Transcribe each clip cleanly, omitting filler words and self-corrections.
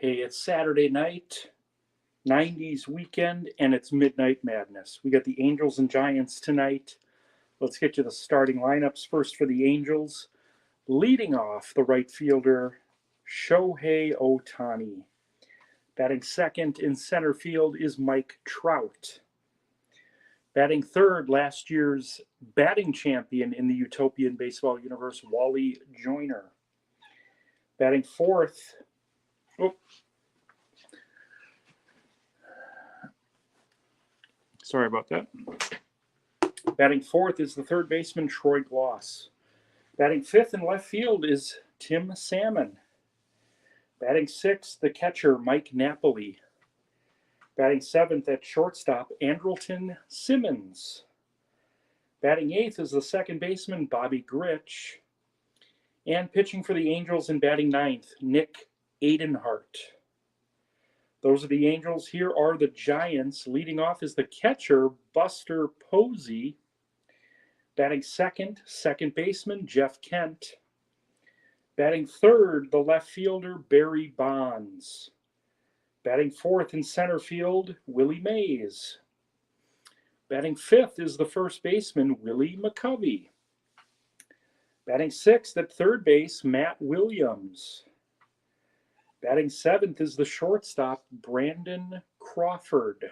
Hey, it's Saturday night, 90s weekend, and it's Midnight Madness. We got the Angels and Giants tonight. Let's get you the starting lineups. First for the Angels, leading off the right fielder, Shohei Ohtani. Batting second in center field is Mike Trout. Batting third, last year's batting champion in the Utopian Baseball universe, Wally Joyner. Batting fourth, sorry about that. Batting fourth is the third baseman, Troy Glaus. Batting fifth in left field is Tim Salmon. Batting sixth, the catcher, Mike Napoli. Batting seventh at shortstop, Andrelton Simmons. Batting eighth is the second baseman, Bobby Grich. And pitching for the Angels and batting ninth, Nick Adenhart. Those are the Angels. Here are the Giants. Leading off is the catcher, Buster Posey. Batting second, second baseman, Jeff Kent. Batting third, the left fielder, Barry Bonds. Batting fourth in center field, Willie Mays. Batting fifth is the first baseman, Willie McCovey. Batting sixth at third base, Matt Williams. Batting seventh is the shortstop, Brandon Crawford.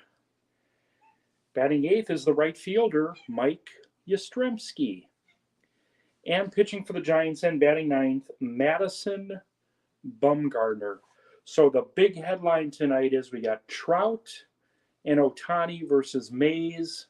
Batting eighth is the right fielder, Mike Yastrzemski. And pitching for the Giants and batting ninth, Madison Bumgarner. So the big headline tonight is we got Trout and Ohtani versus Mays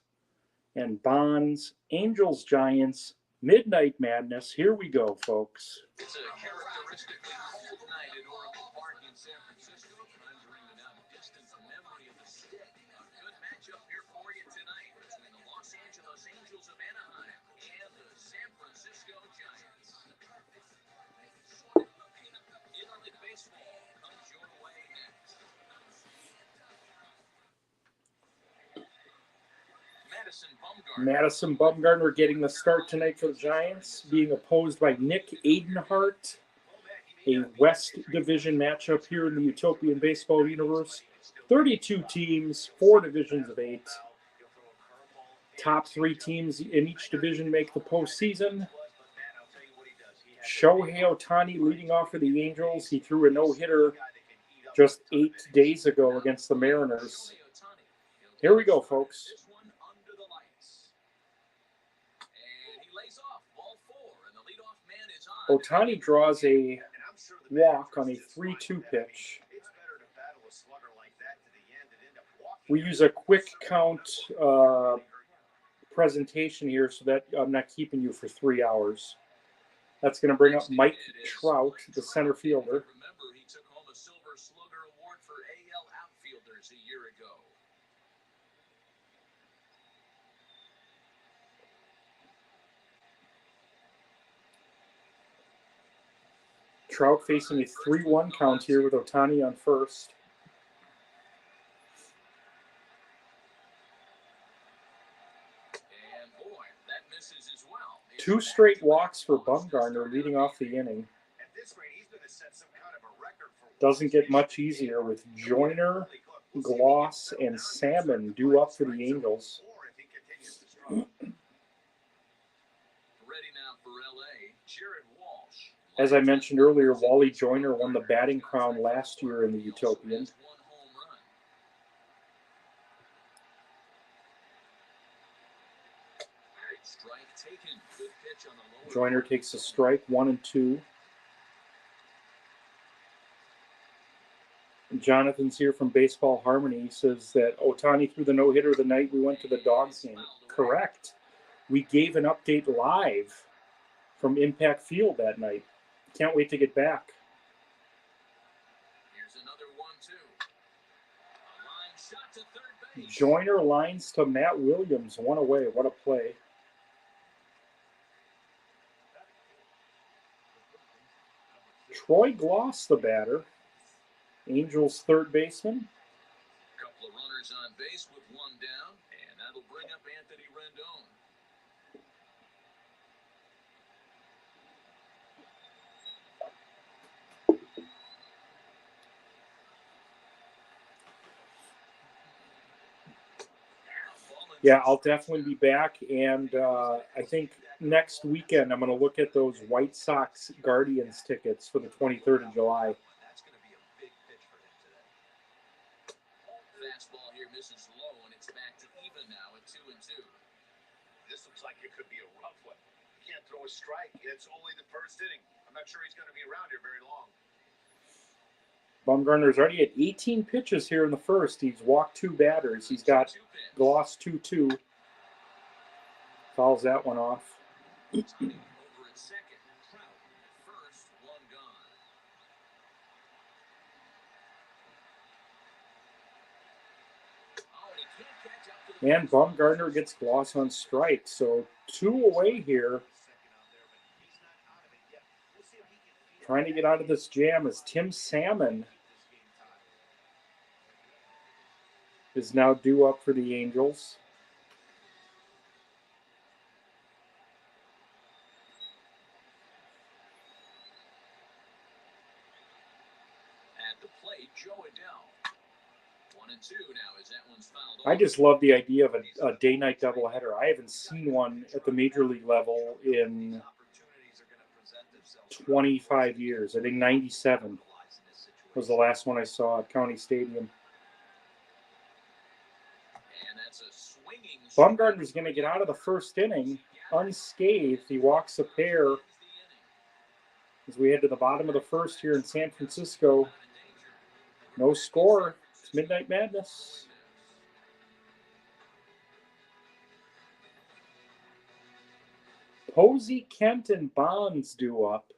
and Bonds. Angels, Giants, Midnight Madness. Here we go, folks. It's a characteristically cold night at Oracle Park in San Francisco, conjuring an out-distant memory of the stick. A good matchup here for you tonight between the Los Angeles Angels of Anaheim and the San Francisco Giants. Interleague Baseball comes your way next. Madison Bumgarner getting the start tonight for the Giants, being opposed by Nick Adenhart. A West Division matchup here in the Utopian Baseball universe. 32 teams, 4 divisions of 8. Top 3 teams in each division make the postseason. Shohei Ohtani leading off for the Angels. He threw a no-hitter just 8 days ago against the Mariners. Here we go, folks. Ohtani draws a walk on a 3-2 pitch. We use a quick count presentation here so that I'm not keeping you for 3 hours. That's going to bring up Mike Trout, the center fielder. Remember, he took home a Silver Slugger Award for AL outfielders a year ago. Trout facing a 3-1 count here with Ohtani on first. And boy, that misses as well. 2 straight walks for Bumgarner leading off the inning. Doesn't get much easier with Joyner, Glaus, and Salmon due up for the Angels. Ready now for LA, Jared Walsh. As I mentioned earlier, Wally Joyner won the batting crown last year in the Utopian. Joyner takes a strike, 1 and 2. Jonathan's here from Baseball Harmony. He says that Ohtani threw the no-hitter the night we went to the Dogs game. Correct. We gave an update live from Impact Field that night. Can't wait to get back. Here's another 1-2. A line shot to third base. Joyner lines to Matt Williams, 1 away. What a play. Troy Glaus, the batter. Angels third baseman. Couple of runners on base with 1 down, and that'll bring up Anthony Rendon. Yeah, I'll definitely be back, and I think next weekend I'm going to look at those White Sox Guardians tickets for the 23rd of July. That's going to be a big pitch for him today. Fastball here misses low, and it's back to even now at 2-2. This looks like it could be a rough one. He can't throw a strike. It's only the first inning. I'm not sure he's going to be around here very long. Bumgarner's already at 18 pitches here in the first. He's walked 2 batters. He's got gloss 2-2. Fouls that one off. Over at second, Trout at first, one gone. Oh, and he can't catch up to the And Bumgarner gets gloss on strike. So 2 away here. Trying to get out of this jam is Tim Salmon. Is now due up for the Angels. At the plate, Joe Adell. 1-2 now as that one's fouled I off. just love the idea of a day-night doubleheader. I haven't seen one at the major league level in 25 years. I think 97 was the last one I saw at County Stadium. And that's a swinging Bumgarner's going to get out of the first inning unscathed. He walks a pair as we head to the bottom of the first here in San Francisco. No score. It's Midnight Madness. Posey, Kent, and Bonds due up.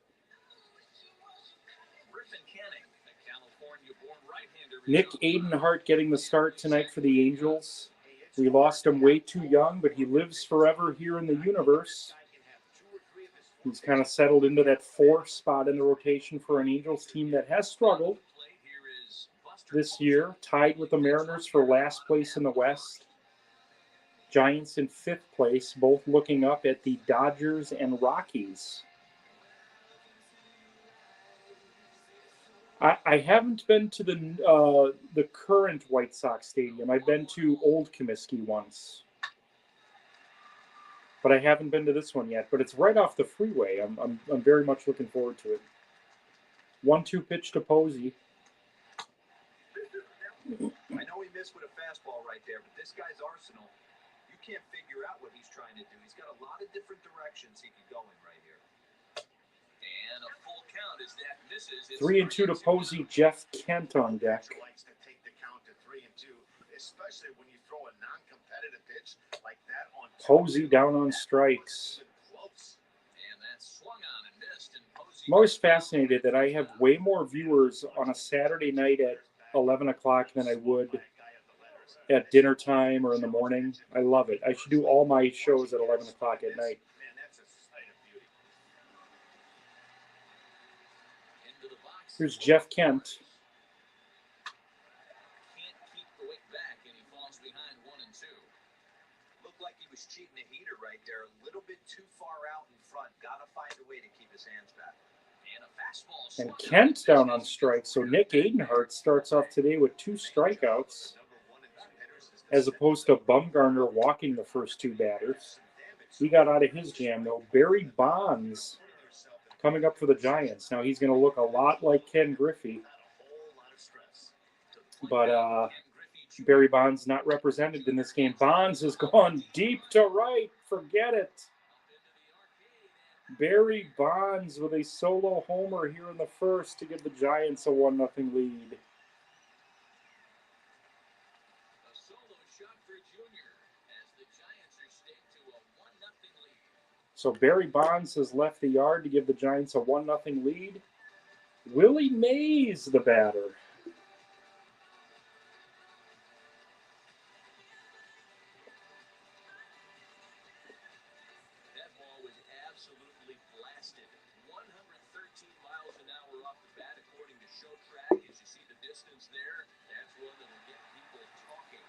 Griffin Canning, a California-born right-hander. Nick Aidenhart getting the start tonight for the Angels. We lost him way too young, but he lives forever here in the universe. He's kind of settled into that 4th spot in the rotation for an Angels team that has struggled this year, tied with the Mariners for last place in the West. Giants in 5th place, both looking up at the Dodgers and Rockies. I haven't been to the current White Sox stadium. I've been to Old Comiskey once, but I haven't been to this one yet. But it's right off the freeway. I'm very much looking forward to it. 1-2 pitch to Posey. I know he missed with a fastball right there, but this guy's arsenal, you can't figure out what he's trying to do. He's got a lot of different directions he could go in right here. And a full count as that misses. 3-2 to Posey. Jeff Kent on deck. Likes to take the count to 3-2, especially when you throw a non-competitive pitch like that on Posey down on strikes. And that swung on and missed. And Posey I'm always fascinated that I have way more viewers on a Saturday night at 11 o'clock than I would at dinner time or in the morning. I love it. I should do all my shows at 11 o'clock at night. Man, that's a sight of beauty. Into the box. Here's Jeff Kent. Can't keep the weight back, and he falls behind 1-2. Looked like he was cheating the heater right there, a little bit too far out in front. Got to find a way to keep his hands back. And a fastball. And Kent's down on strike. So Nick Aidenhart starts off today with 2 strikeouts, as opposed to Bumgarner walking the first 2 batters. He got out of his jam, though. Barry Bonds coming up for the Giants. Now, he's going to look a lot like Ken Griffey. But Barry Bonds not represented in this game. Bonds has gone deep to right. Forget it. Barry Bonds with a solo homer here in the first to give the Giants a 1-0 lead. A solo shot for Junior as the Giants are staked to a 1-0 lead. So Barry Bonds has left the yard to give the Giants a 1-0 lead. Willie Mays, the batter. That ball was absolutely blasted. 113 miles an hour off the bat, according to Show Track. As you see the distance there, that's one that will get people talking.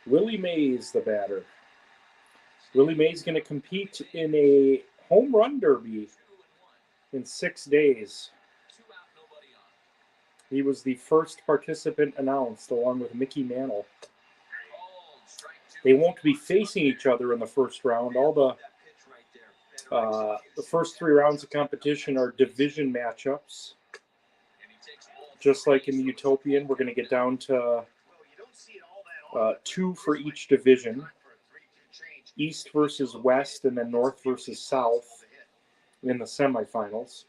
Willie Mays, the batter. Willie Mays going to compete in a home run derby 2-1. in 6 days. 2 out, nobody on. He was the first participant announced, along with Mickey Mantle. They won't be facing each other in the first round. All the first 3 rounds of competition are division matchups. Just like in the Utopian, we're going to get down to 2 for each division. East versus West, and then North versus South in the semifinals.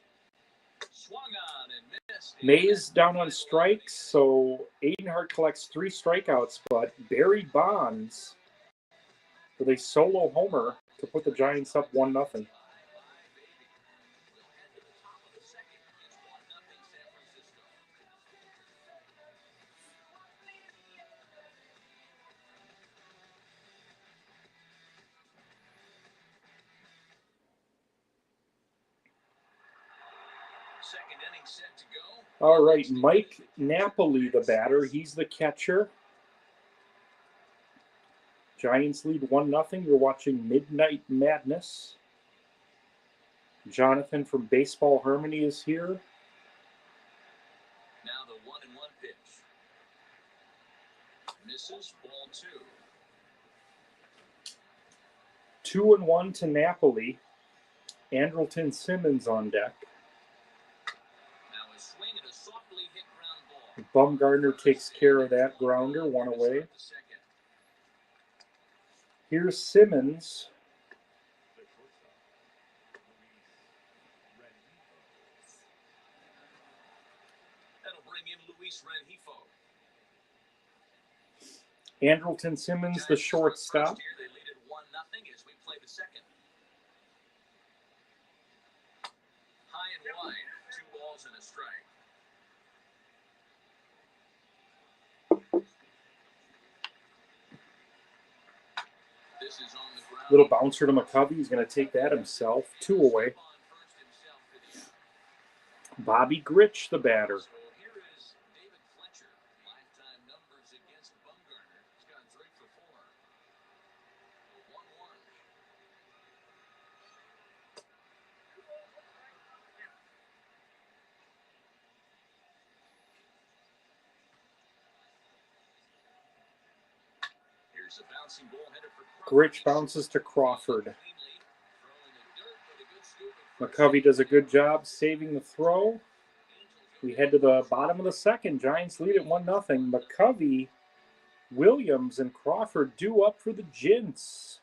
Mays down on strikes, so Adenhart collects 3 strikeouts, but Barry Bonds with a solo homer to put the Giants up 1-0. All right, Mike Napoli, the batter. He's the catcher. Giants lead 1-0. You're watching Midnight Madness. Jonathan from Baseball Harmony is here. Now the 1-1 pitch. Misses, ball 2. 2-1 to Napoli. Andrelton Simmons on deck. Now a swing and a softly hit ground ball. Bumgarner takes care of that grounder, 1 away. Here's Simmons. That'll bring in Luis Rengifo. Andrelton Simmons, the shortstop. They lead it 1-0 as we play the second. High and wide, 2 balls and a strike. This is on the ground. Little bouncer to McCovey. He's going to take that himself. 2 away. Bobby Grich, the batter. So here is David Fletcher. Lifetime numbers against Bumgarner. He's gone 3 for 4. 1-1. Here's a bouncing ball headed for Crawford. Grich bounces to Crawford. McCovey does a good job saving the throw. We head to the bottom of the second. Giants lead at 1-0. McCovey, Williams, and Crawford due up for the Gents.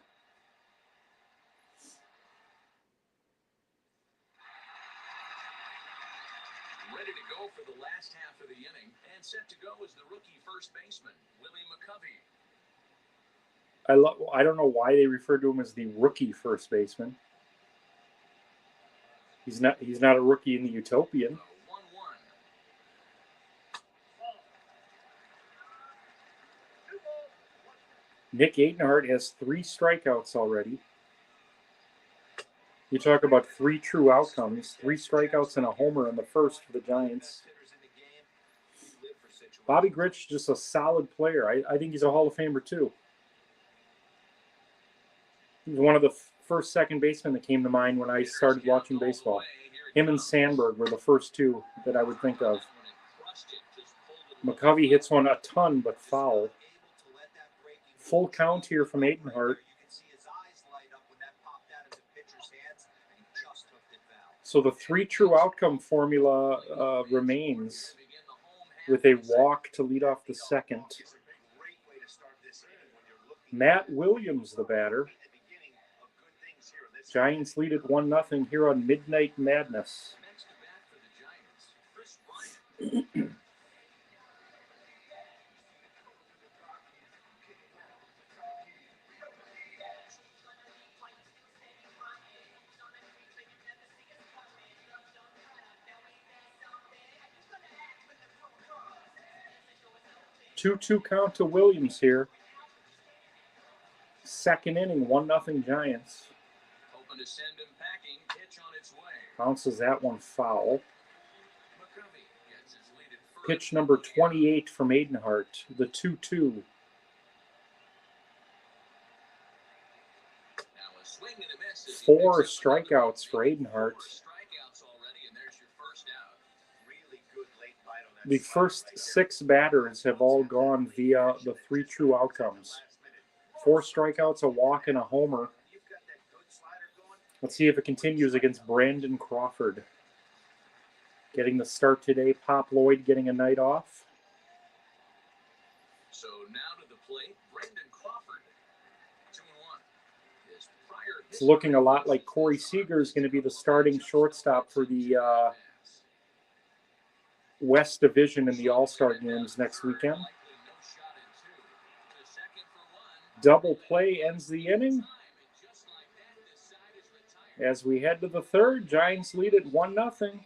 Ready to go for the last half of the inning, and set to go is the rookie first baseman, Willie McCovey. I don't know why they refer to him as the rookie first baseman. He's not a rookie in the Utopian. 1-1. Nick Adenhart has 3 strikeouts already. You talk about 3 true outcomes. 3 strikeouts and a homer in the first for the Giants. Bobby Grich, just a solid player. I think he's a Hall of Famer too. He was one of the first second basemen that came to mind when I started watching baseball. Him and Sandberg were the first 2 that I would think of. McCovey hits one a ton, but foul. Full count here from Adenhart. So the 3 true outcome formula remains with a walk to lead off the second. Matt Williams, the batter. Giants lead at 1-0 here on Midnight Madness. 2-2 count to Williams here. Second inning, 1-0 Giants. Hoping to send him packing. Pitch on its way. Bounces that one foul. McCovey gets his lead at first. Pitch number 28 from Adenhart, the 2-2. Now a swing and a miss as he 4 picks up another strikeouts for one. Adenhart. 4 strikeouts already, and there's your first out. Really good late bite on The first 6 batters have all gone via the 3 true outcomes. 4 strikeouts, a walk, and a homer. Let's see if it continues against Brandon Crawford. Getting the start today. Pop Lloyd getting a night off. So now to the plate, Brandon Crawford, 2-1. It's looking a lot like Corey Seager is going to be the starting shortstop for the West Division in the All-Star games next weekend. Double play ends the inning. As we head to the third, Giants lead at 1-0.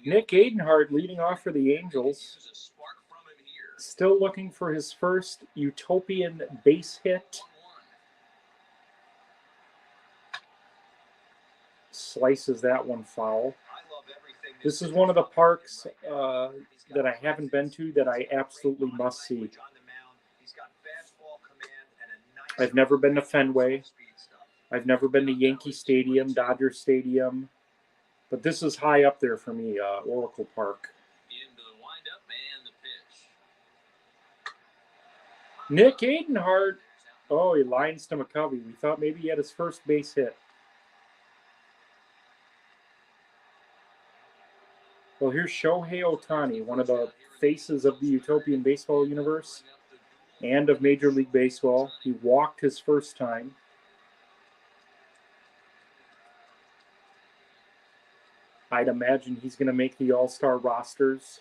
Nick Aidenhart leading off for the Angels. Still looking for his first Utopian base hit. Slices that one foul. This is one of the parks that I haven't been to that I absolutely must see. I've never been to Fenway. I've never been to Yankee Stadium, Dodger Stadium. But this is high up there for me, Oracle Park. Nick Aidenhart. Oh, he lines to McCovey. We thought maybe he had his first base hit. Well, here's Shohei Ohtani, one of the faces of the Utopian baseball universe and of Major League Baseball. He walked his first time. I'd imagine he's going to make the All-Star rosters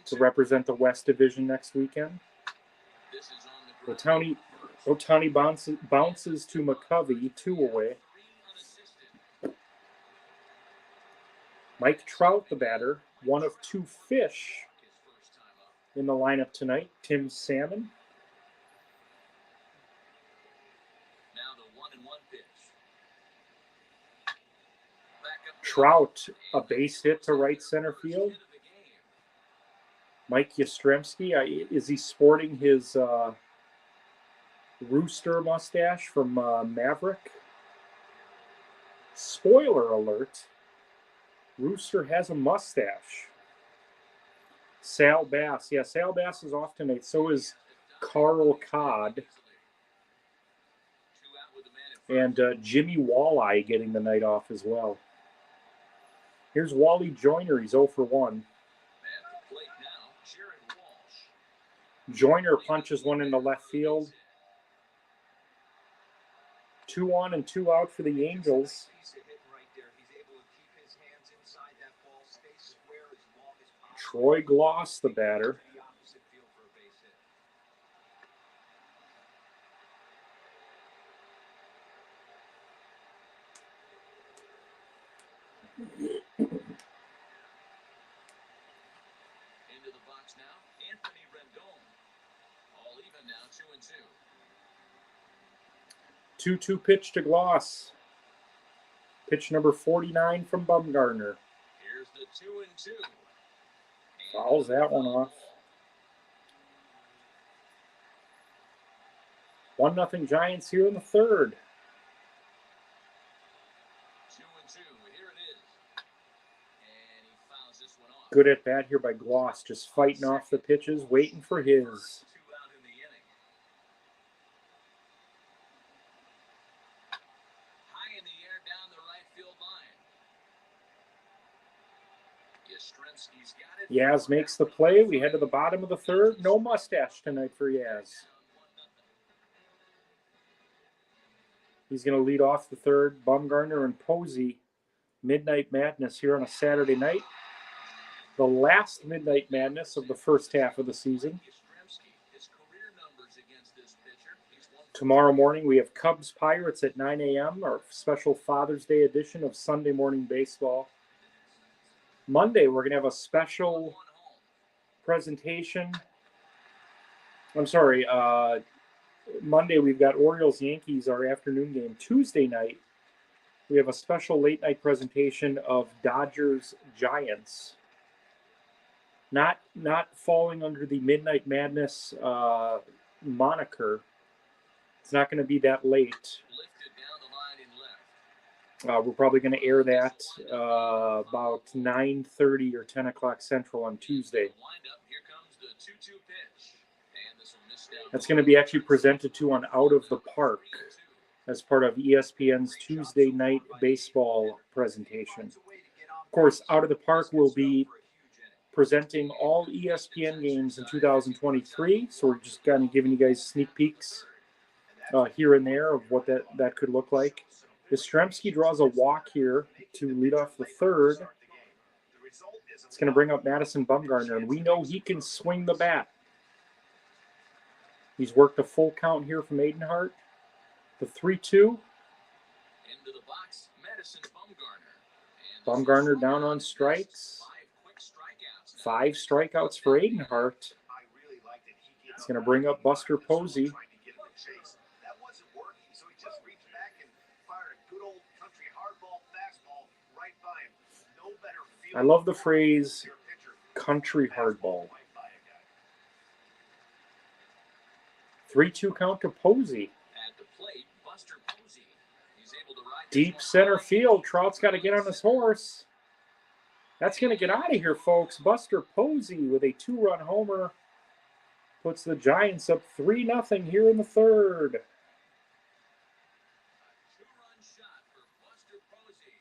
to represent the West Division next weekend. Ohtani bounces to McCovey, 2 away. Mike Trout, the batter, one of 2 fish in the lineup tonight. Tim Salmon. Trout, a base hit to right center field. Mike Yastrzemski, is he sporting his rooster mustache from Maverick? Spoiler alert. Rooster has a mustache. Sal Bass. Yeah, Sal Bass is off tonight. So is Carl Codd. And Jimmy Walleye getting the night off as well. Here's Wally Joyner. He's 0 for 1. Joyner punches one into left field. 2 on and 2 out for the Angels. Troy Gloss, the batter. Into the box now, Anthony Rendon. All even now, 2-2. 2-2 pitch to Gloss. Pitch number 49 from Bumgarner. Here's the 2-2. Fouls that one off. 1-0 Giants here in the third. 2-2. Here it is. And he fouls this one off. Good at bat here by Gloss, just fighting off the pitches, waiting for his. 2 out in the inning. High in the air down the right field line. Yastrzemski's got it. Yaz makes the play. We head to the bottom of the third. No mustache tonight for Yaz. He's going to lead off the third. Bumgarner and Posey. Midnight Madness here on a Saturday night. The last Midnight Madness of the first half of the season. Tomorrow morning we have Cubs Pirates at 9 a.m. Our special Father's Day edition of Sunday Morning Baseball. Monday we're going to have a special presentation. Monday we've got Orioles-Yankees, our afternoon game. Tuesday night we have a special late night presentation of Dodgers-Giants. not falling under the Midnight Madness moniker. It's not going to be that late. Lifted down the line in left. We're probably going to air that about 9:30 or 10 o'clock Central on Tuesday. Windup. Here comes the 2-2 pitch. And this will miss down. That's going to be actually presented to on Out of the Park as part of ESPN's Tuesday night baseball presentation. Of course, Out of the Park will be presenting all ESPN games in 2023. So we're just kind of giving you guys sneak peeks here and there of what that could look like. Yastrzemski draws a walk here to lead off the third. It's going to bring up Madison Bumgarner, and we know he can swing the bat. He's worked a full count here from Aidenhart. The 3-2. Into the box, Madison Bumgarner. Bumgarner down on strikes. 5 strikeouts for Aidenhart. It's going to bring up Buster Posey. I love the phrase country hardball. 3-2 count to Posey. Deep center field. Trout's got to get on his horse. That's going to get out of here, folks. Buster Posey with a 2-run homer puts the Giants up 3-0 here in the third.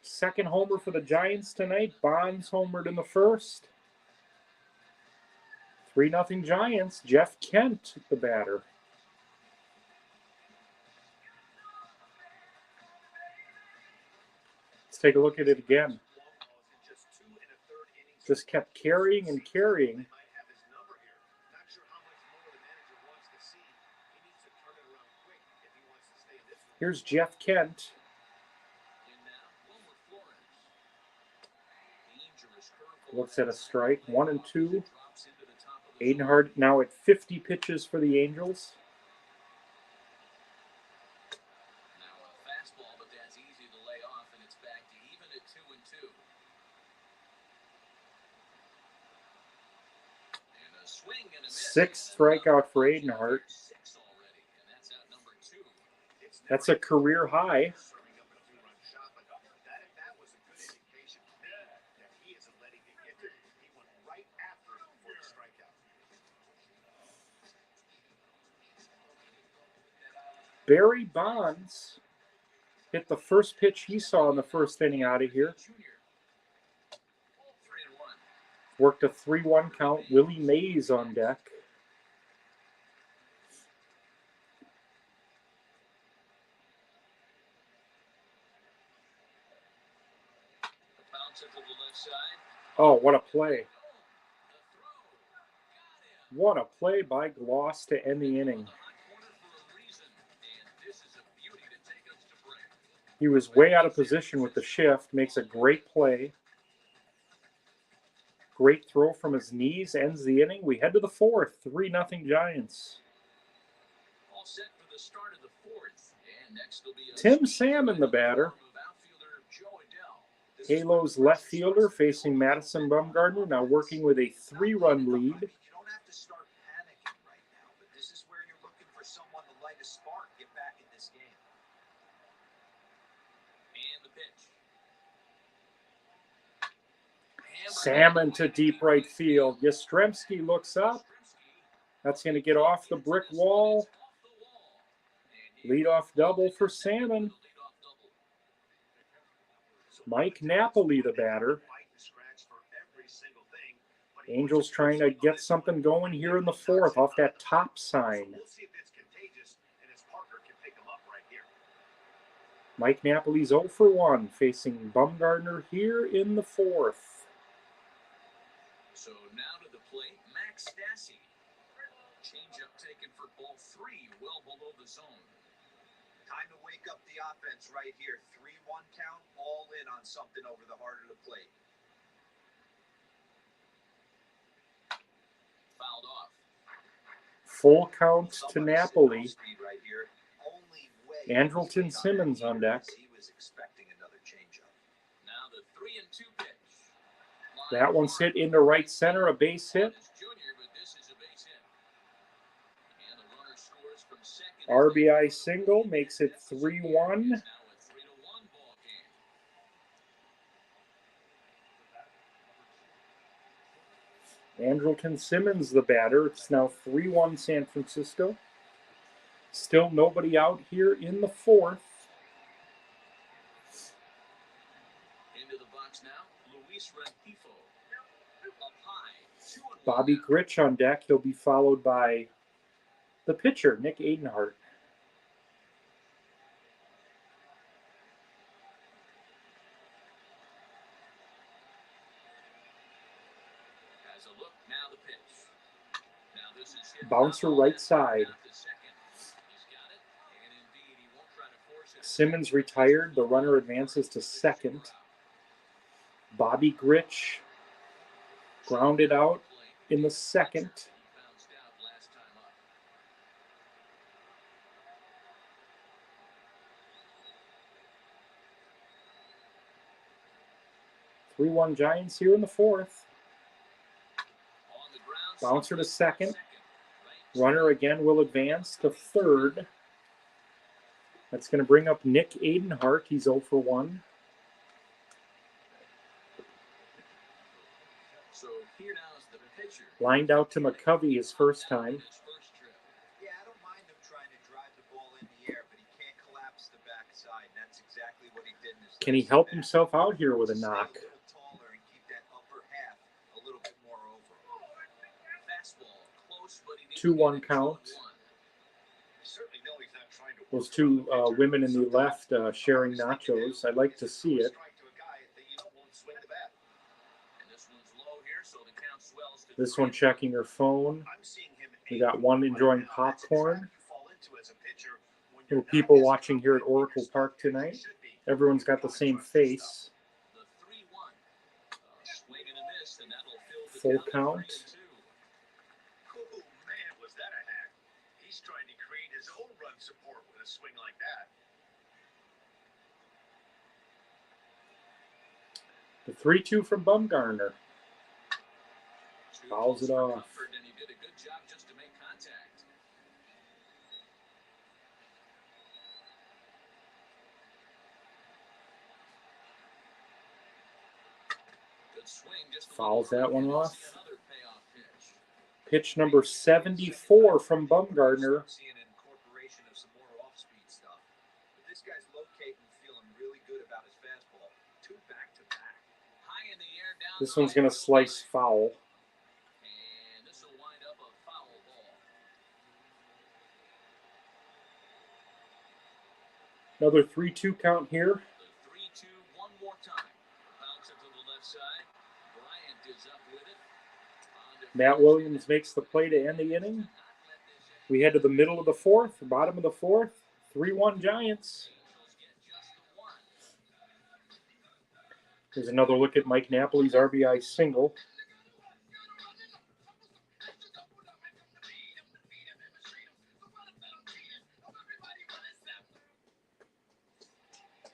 Second homer for the Giants tonight. Bonds homered in the first. 3-0 Giants. Jeff Kent, the batter. Let's take a look at it again. Just kept carrying and carrying. Here's Jeff Kent. Looks at a strike. 1-2. Aidenhart now at 50 pitches for the Angels. Now a fastball, but that's easy to lay off, and it's back to even at 2-2. And a swing and a miss. 6th strikeout for Aidenhart. That's a career high. Barry Bonds hit the first pitch he saw in the first inning out of here. Worked a 3-1 count. Willie Mays on deck. Oh, what a play. What a play by Gloss to end the inning. He was way out of position with the shift, makes a great play. Great throw from his knees, ends the inning. We head to the fourth, 3-0 Giants. All set for the start of the fourth. And next will be Tim Salmon, the batter. Halo's left fielder facing Madison Bumgarner, now working with a 3-run lead. You don't have to start panicking right now, but this is where you're looking for someone to light a spark, get back in this game. And the pitch. Salmon to deep right field. Yastrzemski looks up. That's going to get off the brick wall. Leadoff double for Salmon. Mike Napoli, the batter. Angels trying to get something going here in the fourth off that top sign. Mike Napoli's 0 for 1 facing Bumgarner here in the fourth. So now to the plate, Max Stassi. Changeup taken for ball 3, well below the zone. Time to wake up the offense right here. 3-1 count, all in on something over the heart of the plate. Fouled off. Full count to Napoli. Andrelton Simmons on deck. He was expecting another changeup. Now the 3-2 pitch. That one's hit into right center, a base hit. RBI single makes it 3-1. Andrelton Simmons, the batter. It's now 3-1 San Francisco. Still nobody out here in the fourth. Into the box now, Luis Rengifo. Up high, 2-1. Bobby Grich on deck. He'll be followed by the pitcher, Nick Adenhart. Has a look, now the pitch. Now this is hit Bouncer right side. out to second. He's got it, and indeed he won't try to force it. Simmons retired. The runner advances to second. Bobby Grich grounded out in the second. Bounced out last time up. 3-1 Giants here in the fourth. On the ground, Bouncer to second. Right. Runner again will advance to third. That's going to bring up Nick Adenhart. He's 0 for 1. So here now is the pitcher. Lined out to McCovey his first time. His first trip. Yeah, I don't mind him trying to drive the ball in the air, but he can't collapse the backside, and that's exactly what he did in his Can he last help at-bat. himself out here with a Stay knock? little taller and keep that upper half a little bit more over. Fastball close, but he needs 2-1 to get it count. 2-1. You certainly know he's not trying to Those two women in the left sharing nachos. I'd like to see it. strike to a guy that you don't want to swing the bat. And this one's low here, so the count swells to This 3. one checking her phone. I'm seeing him We got one enjoying That's exactly popcorn. what you fall into as a pitcher when Little you're not people as watching here at confident in Oracle your Park stuff as you tonight. should be. Everyone's got the same face. The 3-1. Swing and a miss, and that'll fill the Full count at count. 3-2. Oh man, was that a hack? He's trying to create his own run support with a swing like that. The 3-2 from Bumgarner. Two Fouls balls it for off. Comfort, and he did a good job just to make contact. Good swing, just a Fouls little that one early, and we'll off. see another payoff pitch. Pitch number 74 from Bumgarner. Seeing an incorporation of some more off-speed stuff. But this guy's locating, feeling really good about his fastball. 2 back-to-back. High in the air, down This the one's going to left slice field foul. line. And this will wind up a foul ball. Another 3-2 count here. The 3-2 one more time. Bounce it to the left side. Bryant is up with it. On to Matt first. Williams makes the play to end the inning. Not let this We head to the middle of the fourth, bottom of the fourth. 3-1 Giants. Angels get just the one. Here's another look at Mike Napoli's RBI single.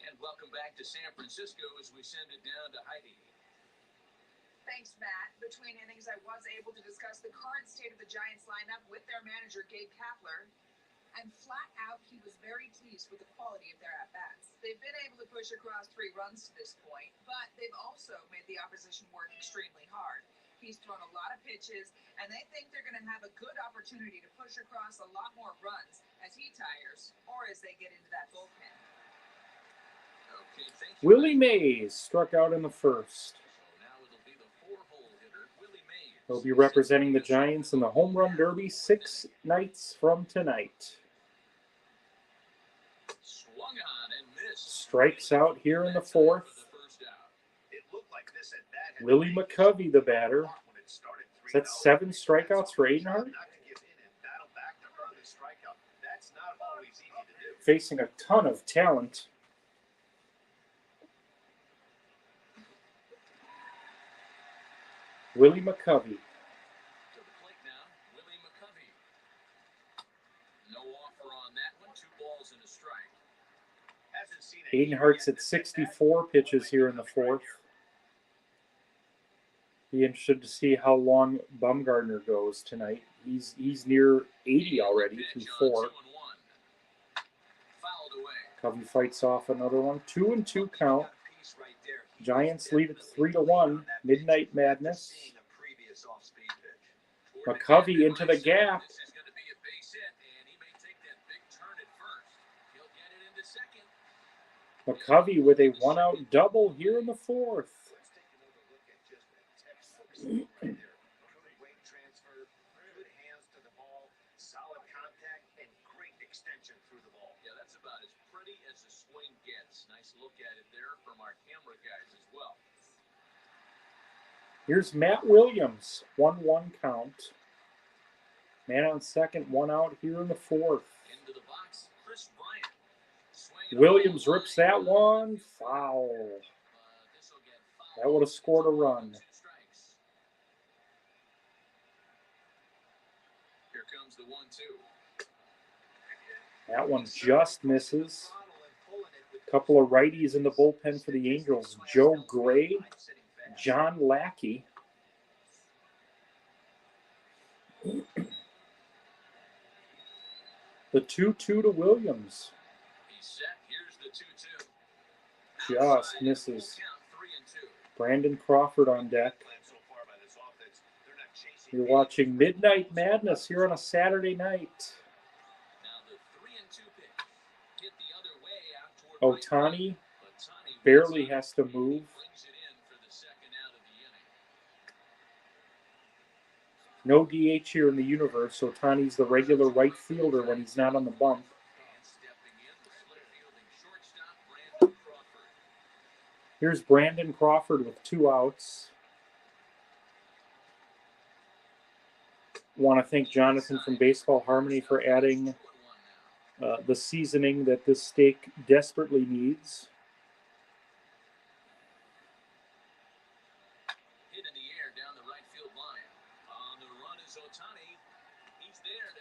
And welcome back to San Francisco as we send it down to Heidi. Thanks, Matt. Between innings, I was able to discuss the current state of the Giants lineup with their manager, Gabe Kapler. And flat out, he was very pleased with the quality of their at-bats. They've been able to push across 3 runs to this point, but they've also made the opposition work extremely hard. He's thrown a lot of pitches, and they think they're going to have a good opportunity to push across a lot more runs as he tires or as they get into that bullpen. Okay, thank you. Willie Mays struck out in the first. So now it'll be the 4-hole hitter, Willie Mays. He'll be representing the Giants in the Home Run Derby 6 nights from tonight. Swung on and missed. Strikes out here in the fourth. For the first out. It looked like this at-bat had Willie been McCovey, the batter. when it started Is that 3-0. 7 strikeouts for Adenhart? Not to give in and battle back to earn the strikeout. That's not always easy to do. Facing a ton of talent. Willie McCovey. To the plate now, Willie McCovey. No offer on that one. 2 balls and a strike. Hasn't seen a Adenhart's hit at yet. 64 pitches here in the fourth. Be interested to see how long Bumgarner goes tonight. He's near 80 already through 4. Covey fights off another one. 2-2 count. Giants lead it 3-1. Midnight Madness. McCovey into the gap. McCovey with a 1-out double here in the 4th. Here's Matt Williams, 1-1 count. Man on second, 1 out here in the 4th. Williams rips that one, foul. That would have scored a run. Here comes the 1-2. That one just misses. Couple of righties in the bullpen for the Angels. Joe Gray, John Lackey. The 2-2 to Williams. Just misses. Brandon Crawford on deck. You're watching Midnight Madness here on a Saturday night. Ohtani barely has to move. No DH here in the universe. Ohtani's the regular right fielder when he's not on the bump. Here's Brandon Crawford with 2 outs. Want to thank Jonathan from Baseball Harmony for adding the seasoning that this steak desperately needs.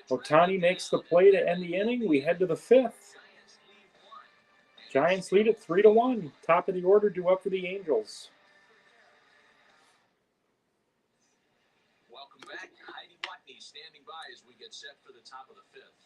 Ohtani makes the play to end the inning. We head to the 5th. Giants lead it 3-1. Top of the order due up for the Angels. Welcome back. Heidi Watney standing by as we get set for the top of the 5th.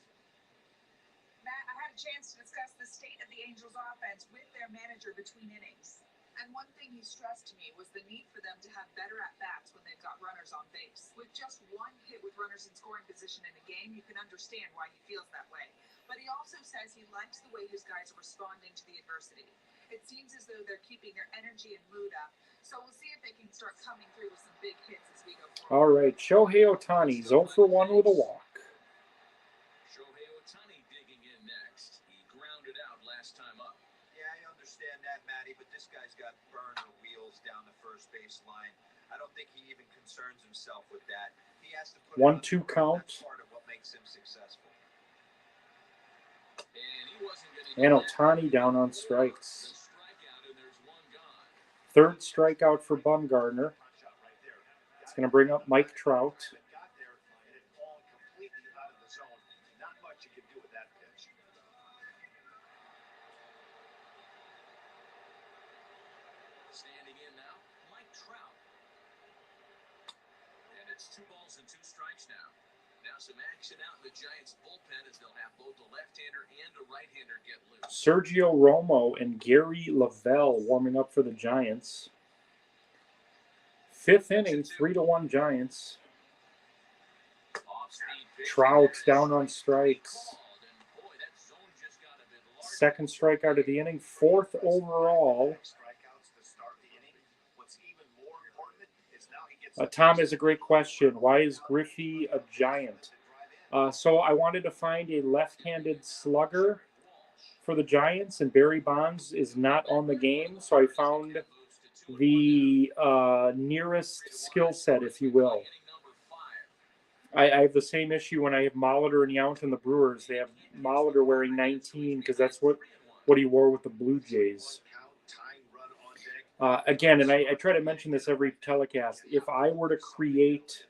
Matt, I had a chance to discuss the state of the Angels offense with their manager between innings. And one thing he stressed to me was the need for them to have better at-bats when they've got runners on base. With just 1 hit with runners in scoring position in a game, you can understand why he feels that way. But he also says he likes the way his guys are responding to the adversity. It seems as though they're keeping their energy and mood up. So we'll see if they can start coming through with some big hits as we go forward. All right, Shohei Ohtani, 0 for 1 with a walk. Shohei Ohtani digging in next. He grounded out last time up. Yeah, I understand that, Matty, but this guy's got burner wheels down the first base line. I don't think he even concerns himself with that. He has to put 1-2 count. That's part of what makes him successful. And Ohtani down on strikes. 3rd strikeout for Bumgarner. It's going to bring up Mike Trout. Standing in now, Mike Trout. And it's 2 balls and 2 strikes now. Now some action out in the Giants bullpen as they'll have both a left-hander and a right-hander get loose. Sergio Romo and Gary Lavelle warming up for the Giants. 5th inning, 3-1 Giants. Trout down on strikes. 2nd strikeout of the inning, 4th overall. Tom has a great question. Why is Griffey a Giant? So I wanted to find a left-handed slugger for the Giants, and Barry Bonds is not on the game. So I found the nearest skill set, if you will. I have the same issue when I have Molitor and Yount and the Brewers. They have Molitor wearing 19 because that's what he wore with the Blue Jays. Again, and I try to mention this every telecast, if I were to create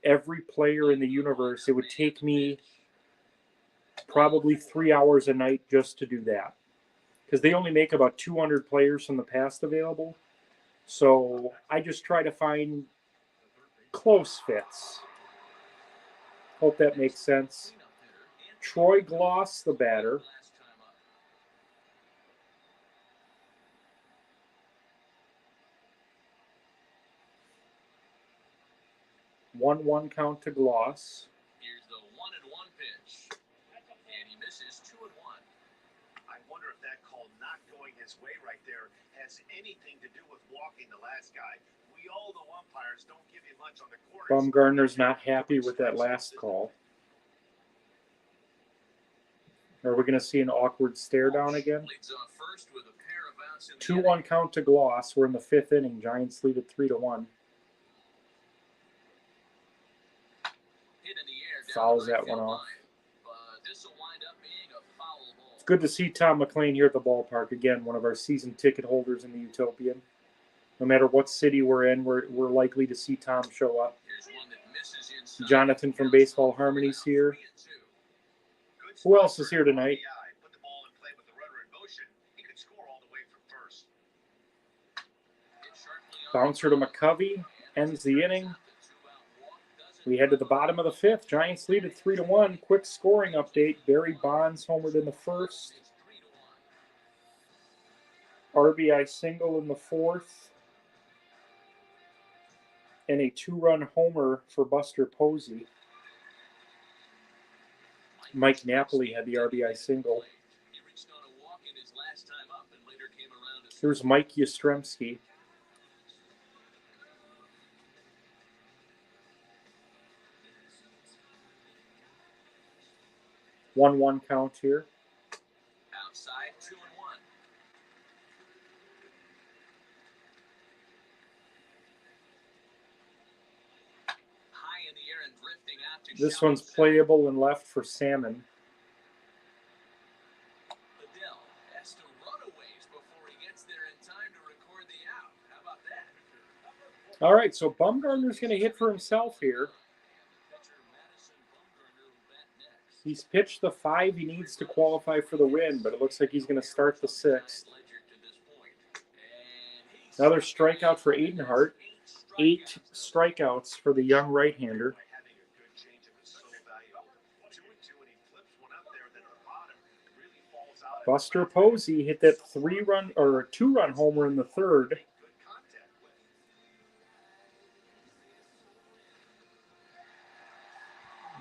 every player in the universe, it would take me probably 3 hours a night just to do that. Because they only make about 200 players from the past available. So I just try to find close fits. Hope that makes sense. Troy Gloss, the batter. One count to Gloss. Here's the 1-1 pitch. And he misses 2-1. I wonder if that call not going his way right there has anything to do with walking the last guy. We all know umpires don't give you much on the corners. Bumgarner's not happy with that last call. Are we going to see an awkward stare down again? Leads off first with a pair of outs in the 2-1 inning. count to Gloss. We're in the 5th inning. Giants lead it 3-1. Hit in the air down Fouls the right that one field off. line. But this will wind up being a foul ball. It's good to see Tom McLean here at the ballpark again, one of our season ticket holders in the Utopian. No matter what city we're in, we're likely to see Tom show up. Here's one that misses inside. Jonathan from Baseball Harmony's here. 3-2. Who else is here tonight? Put the ball in play with the runner in motion. He could score all the way from first. Hit sharply on Bouncer to McCovey ends the inning. We head to the bottom of the 5th. Giants lead at 3-1. Quick scoring update. Barry Bonds homered in the 1st. It's 3-1. RBI single in the 4th. And a 2-run homer for Buster Posey. Mike Napoli had the RBI single. He reached on a walk in his last time up and later came around to Here's Mike Yastrzemski. One count here. outside 2-1. High in the air and drifting out to This shallow one's center. playable and left for Salmon. Liddell has to run a ways before he gets there in time to record the out. How about that? All right, so Bumgarner's going to hit for himself here. Pitcher Madison Bumgarner will bat next. He's pitched the 5 he needs to qualify for the win, but it looks like he's going to start the 6th. Ledger to this point. And he's Another strikeout for Aidenhart. 8 strikeouts for the young right-hander. By having a good change of his slow value. 2-2, and he flips one up there, then at the bottom, really falls out. Buster Posey hit that 3-run or 2-run homer in the 3rd. Good contact with.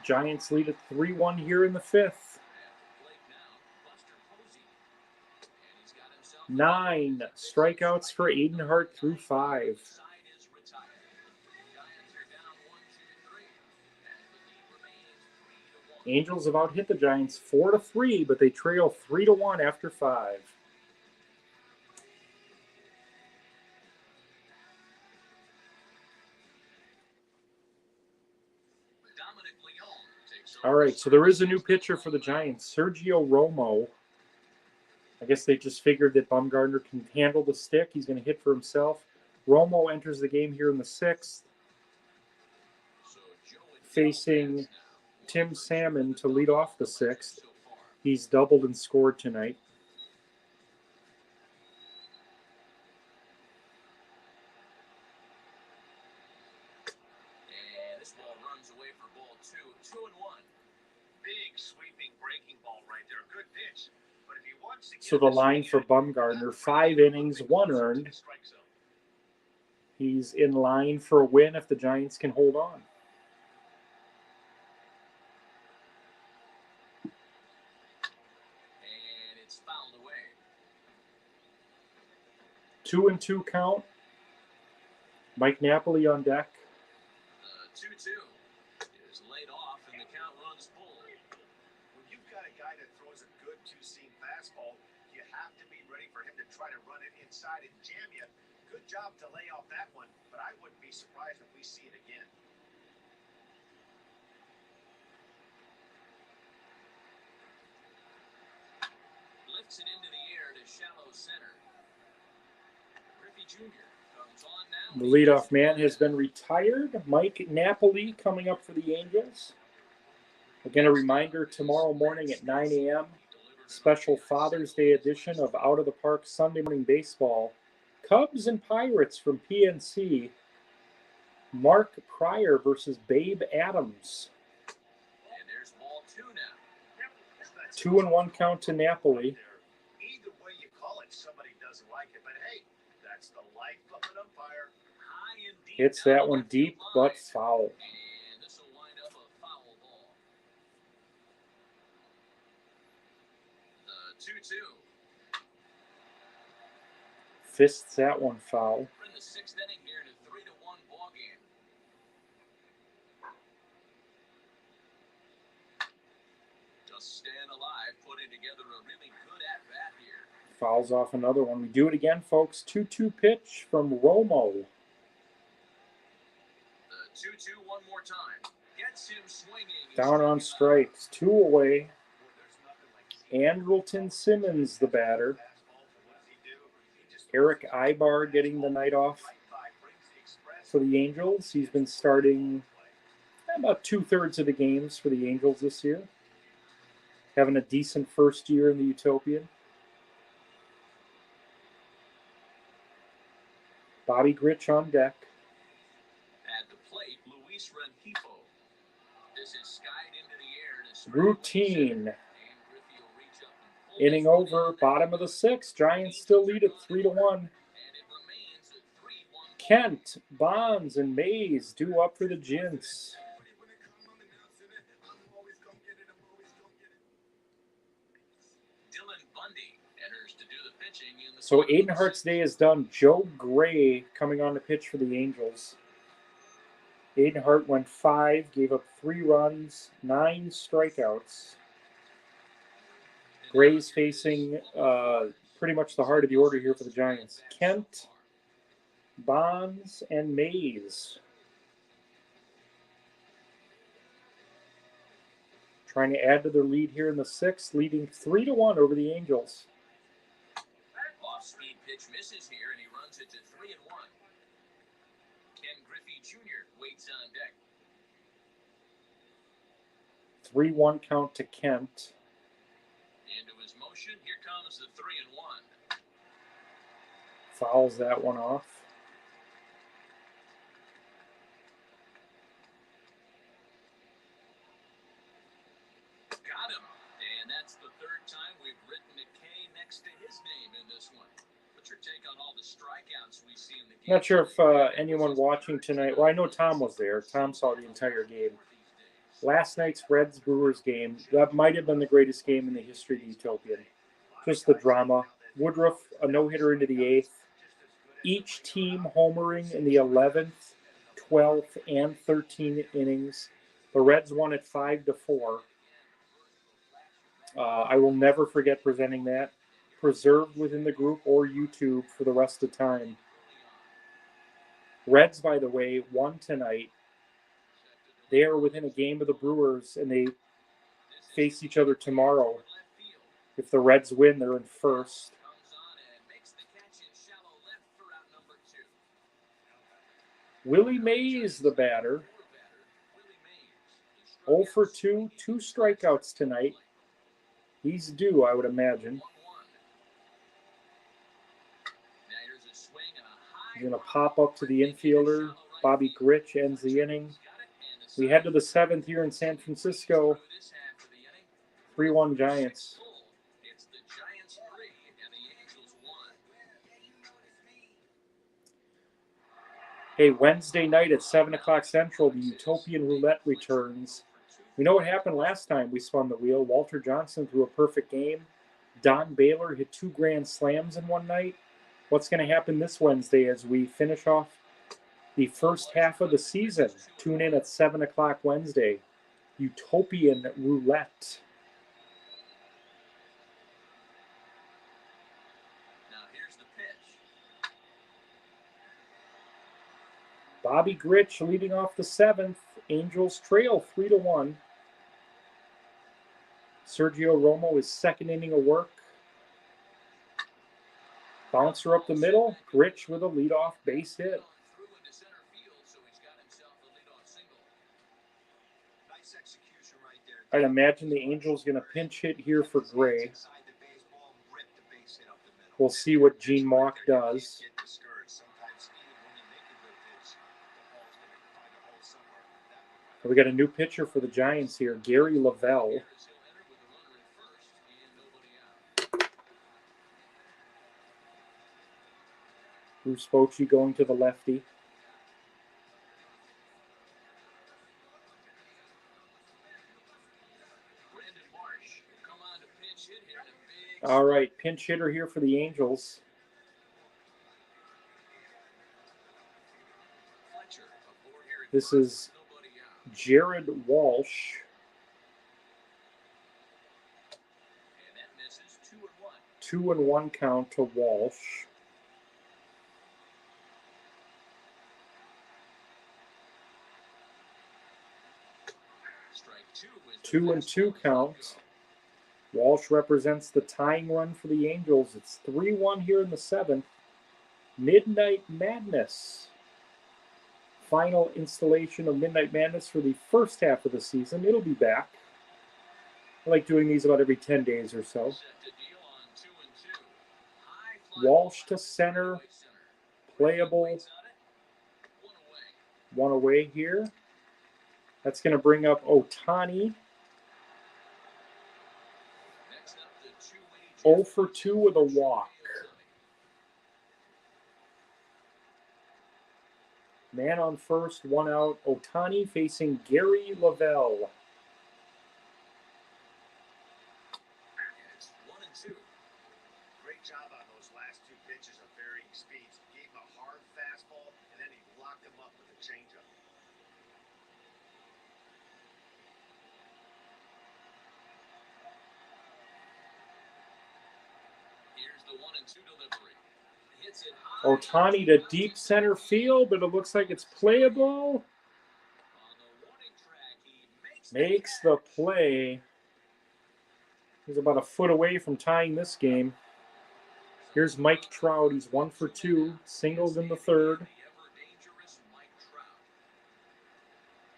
Giants lead at 3-1 here in the 5th. Plate now, Buster Posey. And he's got himself 9 strikeouts for Aidenhart through 5. side is retired. Giants are down 1-2-3. And the lead remains 3-1. Angels have out-hit the Giants 4-3, but they trail 3-1 after 5. Dominic Leone takes All right, so there is a new pitcher for the Giants, Sergio Romo. I guess they just figured that Bumgarner can handle the stick. He's going to hit for himself. Romo enters the game here in the 6th, So Joe and facing Dale Tim Salmon to lead off the 6th. so far. He's doubled and scored tonight. And this ball runs away for ball 2. 2-1. Big sweeping breaking ball right there. Good pitch. But if he wants to get So the this line thing for in, Bumgarner, 5 innings, 1 earned. strike zone. He's in line for a win if the Giants can hold on. And it's fouled away. 2-2 count. Mike Napoli on deck. The 2-2 is laid off and the count runs full. When you've got a guy that throws a good two-seam fastball, you have to be ready for him to try to run it inside and jam you. Good job to lay off that one, but I wouldn't be surprised if we see it again. Lifts it into the air to shallow center. Griffey Jr. comes on now. The leadoff man has been retired. Mike Napoli coming up for the Angels. Again, a reminder, tomorrow morning at 9 a.m., special Father's Day edition of Out of the Park Sunday Morning Baseball. Cubs and Pirates from PNC. Mark Pryor versus Babe Adams. And there's ball 2 now. 2-1 count to Napoli. Either way you call it, somebody doesn't like it. But hey, that's the life of an umpire. High and deep. Hits down that the one left deep, field but line. foul. And this will wind up a foul ball. The 2-2. Fists that one foul. We're in the 6th inning here in a 3-1 ball game. Just staying alive, putting together a really good at bat here. Fouls off another one. We do it again, folks. 2-2 pitch from Romo. The 2-2 one more time. Gets him swinging. Down on strikes. 2 away. Andrelton Simmons, the batter. Eric Ibar getting the night off for the Angels. He's been starting about 2/3 of the games for the Angels this year. Having a decent first year in the Utopian. Bobby Grich on deck. At the plate, Luis Rengifo. This is skied into the air to strike. Routine. And Griffey will reach up and pull Inning this one over. in. Bottom of the 6th. Giants still lead at 3-1. And it remains a 3-1 Kent, Bonds, and Mays due up for the Gents. Dylan Bundy enters to do the pitching in the So Aiden Hart's day is done. Joe Gray coming on to pitch for the Angels. Aiden Hart went 5, gave up 3 runs, 9 strikeouts. Gray's facing pretty much the heart of the order here for the Giants. Kent, Bonds, and Mays. Trying to add to their lead here in the 6th, leading 3-1 over the Angels. Off-speed pitch misses here, and he runs it to 3-1. Ken Griffey Jr. waits on deck. 3-1 count to Kent. Into his motion, here comes the 3-1. Fouls that one off. Got him. And that's the 3rd time we've written a K next to his name in this one. What's your take on all the strikeouts we see in the game? Not sure if anyone watching tonight, well, I know Tom was there. Tom saw the entire game. Last night's Reds-Brewers game, that might have been the greatest game in the history of the Utopian. Just the drama. Woodruff, a no-hitter into the 8th. Each team homering in the 11th, 12th, and 13th innings. The Reds won at 5-4. I will never forget presenting that. Preserved within the group or YouTube for the rest of time. Reds, by the way, won tonight. They are within a game of the Brewers, and they face each other tomorrow. If the Reds win, they're in first. Willie Mays, the batter. 0 for 2, 2 strikeouts tonight. He's due, I would imagine. He's going to pop up to the infielder. Bobby Grich ends the inning. We head to the 7th here in San Francisco. 3-1 Giants. Hey, Wednesday night at 7 o'clock Central, the Utopian Roulette returns. We know what happened last time we spun the wheel. Walter Johnson threw a perfect game. Don Baylor hit 2 grand slams in one night. What's going to happen this Wednesday as we finish off the first half of the season? Tune in at 7 o'clock Wednesday. Utopian Roulette. Now here's the pitch. Bobby Grich leading off the 7th. Angels trail 3-1. Sergio Romo is second inning of work. Bouncer up the middle. Grich with a leadoff base hit. I'd imagine the Angels going to pinch hit here for Gray. We'll see what Gene Mauch does. We got a new pitcher for the Giants here, Gary Lavelle. Bruce Bochy going to the lefty. All right, pinch hitter here for the Angels. This is Jared Walsh. And that misses 2-1 2-1. count to Walsh. Strike 2 is 2-2 count. Walsh represents the tying run for the Angels. It's 3-1 here in the 7th. Midnight Madness. Final installation of Midnight Madness for the first half of the season. It'll be back. I like doing these about every 10 days or so. Walsh to center. Playable. One away here. That's going to bring up Ohtani. 0 for 2 with a walk. Man on first, 1 out. Ohtani facing Gary Lavelle. It's 1-2. Great job on those last 2 pitches of varying speeds. Gave him a hard fastball, and then he locked him up with a changeup. Here's the 1-2 delivery. Hits it high. Ohtani to deep center field, but it looks like it's playable. On the warning track, he Makes the play. He's about a foot away from tying this game. Here's Mike Trout. He's 1 for 2. Singles in the 3rd.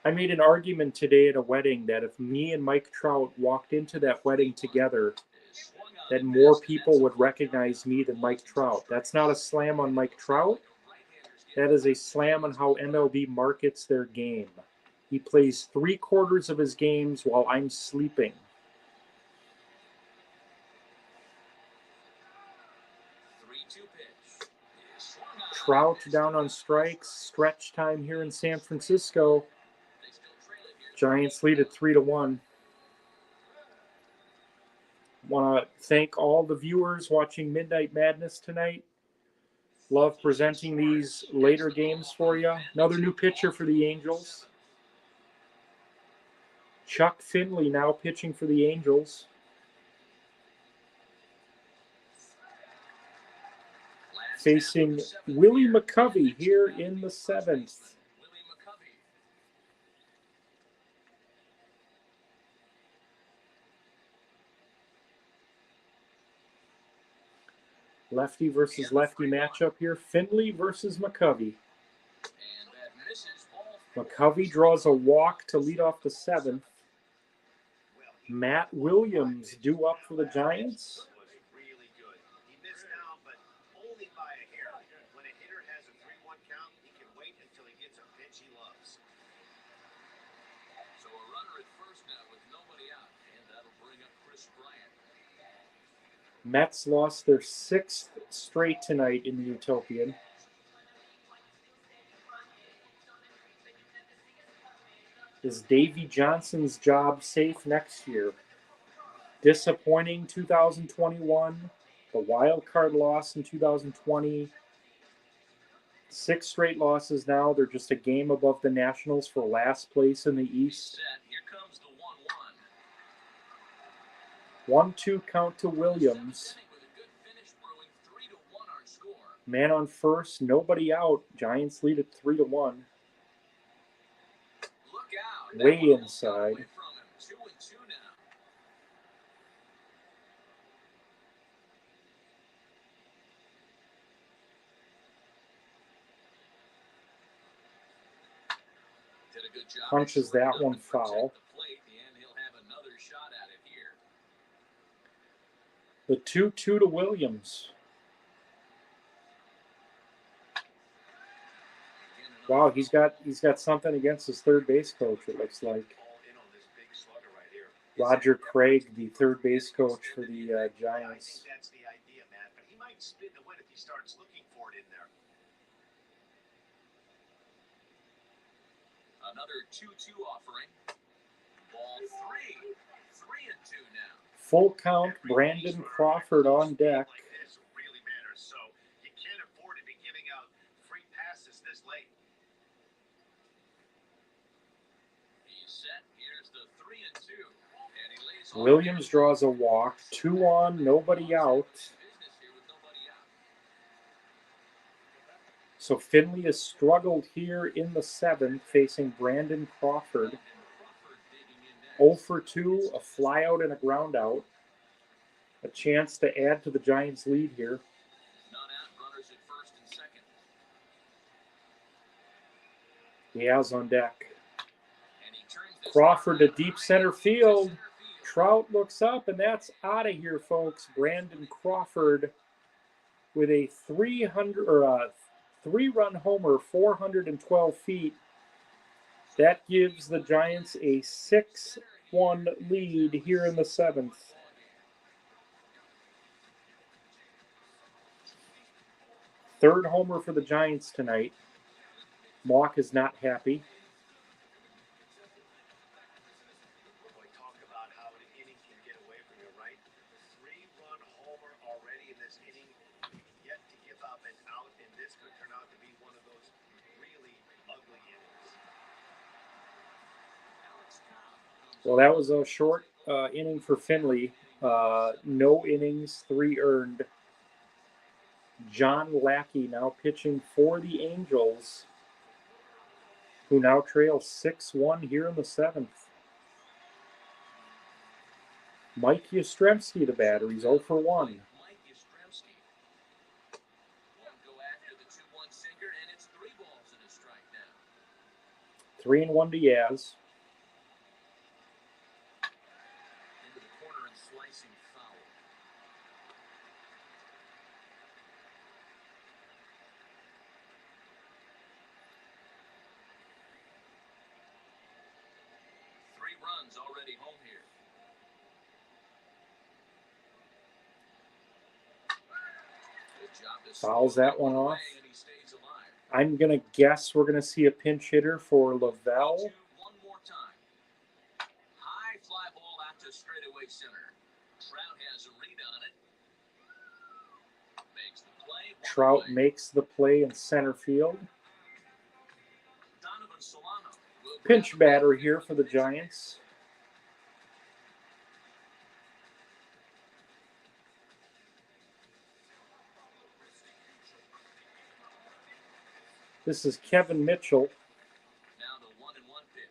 I made an argument today at a wedding that if me and Mike Trout walked into that wedding together, that more people would recognize me than Mike Trout. That's not a slam on Mike Trout. That is a slam on how MLB markets their game. He plays 3/4 of his games while I'm sleeping. Trout down on strikes. Stretch time here in San Francisco. Giants lead at 3-1. Want to thank all the viewers watching Midnight Madness tonight. Love presenting these later games for you. Another new pitcher for the Angels. Chuck Finley now pitching for the Angels. Facing Willie McCovey here in the 7th. Lefty versus lefty matchup here. Finley versus McCovey. McCovey draws a walk to lead off the 7th. Matt Williams due up for the Giants. Was really good. He missed down, but only by a hair. When a hitter has a 3-1 count, he can wait until he gets a pitch he loves. So a runner at first now with nobody out, and that'll bring up Chris Bryant. Mets lost their 6th straight tonight in the Utopian. Is Davey Johnson's job safe next year? Disappointing 2021. The wild card loss in 2020. 6 straight losses now. They're just a game above the Nationals for last place in the East. Set. Here comes the 1-1. 1-2 count to Williams. With a good finish, brewing 3-1 our score. Man on first, nobody out. Giants lead at 3-1. Look out. Way That one almost got inside. away from him. 2-2 now. Did a good job. Punches that Shortened one to protect foul. the plate, and he'll have another shot at it here. The 2-2 to Williams. Again, Wow, he's got something against his third base coach, it looks like. All in on this big slugger right here. Roger Craig, the third base coach for the Yeah, I Giants. think that's the idea, Matt. But he might spin the win if he starts looking for it in there. Another 2-2 offering. Ball 3. 3-2 now. Full count, Brandon Crawford on deck. Like this really matters. So you can't afford to be giving out free passes this late. He's set. Here's the 3-2. And he lays off Williams here. draws a walk, 2 on, nobody out. Business here with nobody out. So Finley has struggled here in the 7th, facing Brandon Crawford. Crawford digging in next. 0 for 2, a fly out and a ground out. A chance to add to the Giants' lead here. None out. Runners at first and second. Diaz on deck. And he turns this Crawford to around. deep center field. Trout looks up, and that's out of here, folks. Brandon Crawford with a 3-run homer, 412 feet. That gives the Giants a 6-1 lead here in the 7th. Third homer for the Giants tonight. Mock is not happy. Boy, talk about how an inning can get away from you, right? 3-run homer already in this inning. Yet to give up an out, and this could turn out to be one of those really ugly innings. Well, that was a short inning for Finley. No innings, 3 earned. John Lackey now pitching for the Angels, who now trail 6-1 here in the 7th. Mike Yastrzemski, the batter. He's 0 for 1. Mike Yastrzemski. Won't go after the 2-1 sinker, and it's 3 balls and a strike now. 3-1 to Yaz. Into the corner and slicing foul. Three runs already home here. Good job to Fouls slow that one away, off. and he stays alive. I'm going to guess we're going to see a pinch hitter for Lavelle. 2-2 one more time. High fly ball out to straightaway center. Trout has a read on it. Makes the play. One Trout away. makes the play in center field. Donovan Solano will Pinch grab the batter ball. here for the Giants. This is Kevin Mitchell. Now the 1-1 pitch